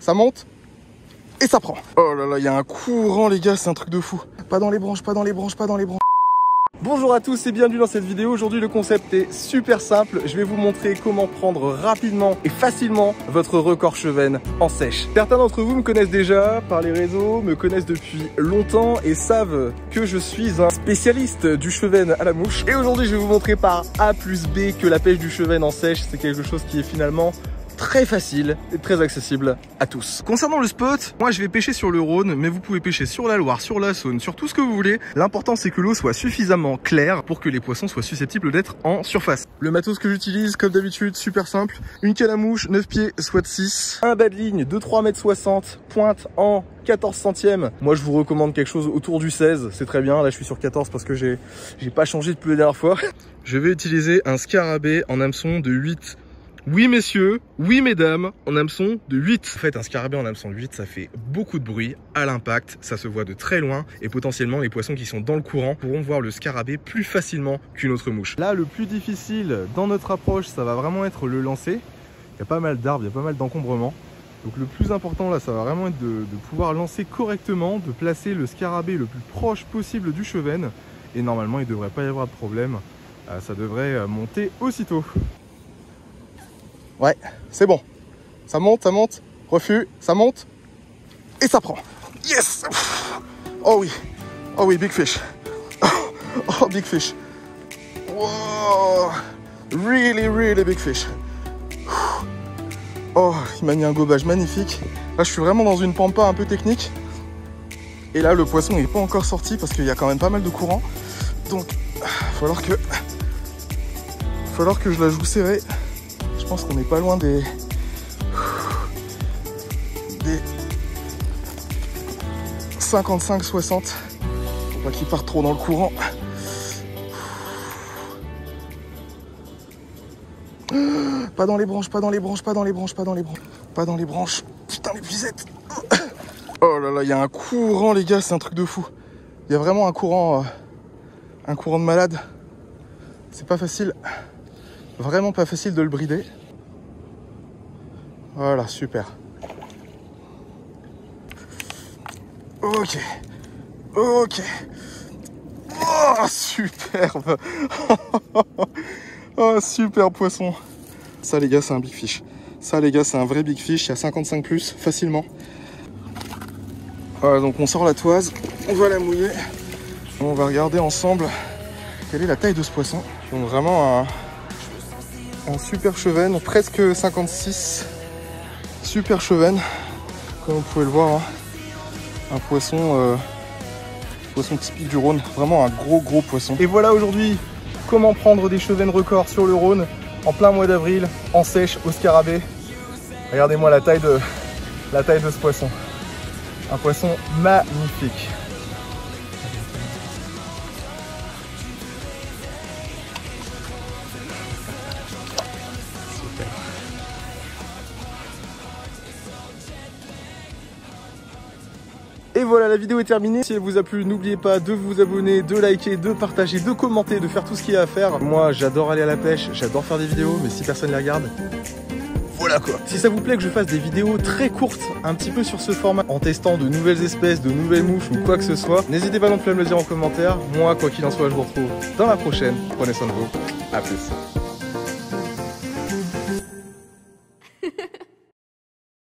ça monte et ça prend. Oh là là, il y a un courant les gars, c'est un truc de fou. Pas dans les branches, pas dans les branches, pas dans les branches. Bonjour à tous et bienvenue dans cette vidéo. Aujourd'hui le concept est super simple. Je vais vous montrer comment prendre rapidement et facilement votre record Chevennes en sèche. Certains d'entre vous me connaissent déjà par les réseaux, me connaissent depuis longtemps et savent que je suis un spécialiste du Chevennes à la mouche. Et aujourd'hui je vais vous montrer par A plus B que la pêche du Chevennes en sèche, c'est quelque chose qui est finalement très facile et très accessible à tous. Concernant le spot, moi je vais pêcher sur le Rhône, mais vous pouvez pêcher sur la Loire, sur la Saône, sur tout ce que vous voulez. L'important c'est que l'eau soit suffisamment claire pour que les poissons soient susceptibles d'être en surface. Le matos que j'utilise, comme d'habitude, super simple. Une canne à mouche, 9 pieds, soit 6. Un bas de ligne de 3,60 m, pointe en 14 centièmes. Moi je vous recommande quelque chose autour du 16, c'est très bien. Là je suis sur 14 parce que j'ai pas changé depuis la dernière fois. Je vais utiliser un scarabée en hameçon de 8. Oui messieurs, oui mesdames, en hameçon de 8. En fait un scarabée en hameçon de 8 ça fait beaucoup de bruit à l'impact, ça se voit de très loin et potentiellement les poissons qui sont dans le courant pourront voir le scarabée plus facilement qu'une autre mouche. Là le plus difficile dans notre approche ça va vraiment être le lancer. Il y a pas mal d'arbres, il y a pas mal d'encombrements. Donc le plus important là ça va vraiment être de pouvoir lancer correctement, de placer le scarabée le plus proche possible du Chevennes. Et normalement il ne devrait pas y avoir de problème, ça devrait monter aussitôt. Ouais, c'est bon. Ça monte, refus, ça monte et ça prend. Yes! Oh oui, big fish. Oh, big fish. Wow! Really big fish. Oh, il m'a mis un gobage magnifique. Là, je suis vraiment dans une pampa un peu technique. Et là, le poisson n'est pas encore sorti parce qu'il y a quand même pas mal de courant. Donc, il va falloir que je la joue serrée. Je pense qu'on n'est pas loin des 55-60. Faut pas qu'il parte trop dans le courant. Pas dans les branches, pas dans les branches, pas dans les branches, pas dans les branches. Pas dans les branches. Putain l'épuisette. Oh là là, il y a un courant les gars, c'est un truc de fou. Il y a vraiment un courant de malade. C'est pas facile. Vraiment pas facile de le brider. Voilà, super. Ok. Oh, superbe. Oh, super poisson. Ça, les gars, c'est un big fish. Ça, les gars, c'est un vrai big fish. Il y a 55 plus, facilement. Voilà, donc on sort la toise. On va la mouiller. On va regarder ensemble quelle est la taille de ce poisson. Donc, vraiment un super Chevennes, presque 56. Super Chevennes, comme vous pouvez le voir, hein. Un poisson typique du Rhône, vraiment un gros poisson. Et voilà aujourd'hui comment prendre des Chevennes records sur le Rhône en plein mois d'avril, en sèche, au scarabée. Regardez-moi la taille de ce poisson, un poisson magnifique. Et voilà, la vidéo est terminée. Si elle vous a plu, n'oubliez pas de vous abonner, de liker, de partager, de commenter, de faire tout ce qu'il y a à faire. Moi, j'adore aller à la pêche, j'adore faire des vidéos, mais si personne les regarde, voilà quoi. Si ça vous plaît que je fasse des vidéos très courtes, un petit peu sur ce format, en testant de nouvelles espèces, de nouvelles mouches ou quoi que ce soit, n'hésitez pas non plus à me le dire en commentaire. Moi, quoi qu'il en soit, je vous retrouve dans la prochaine. Prenez soin de vous. À plus.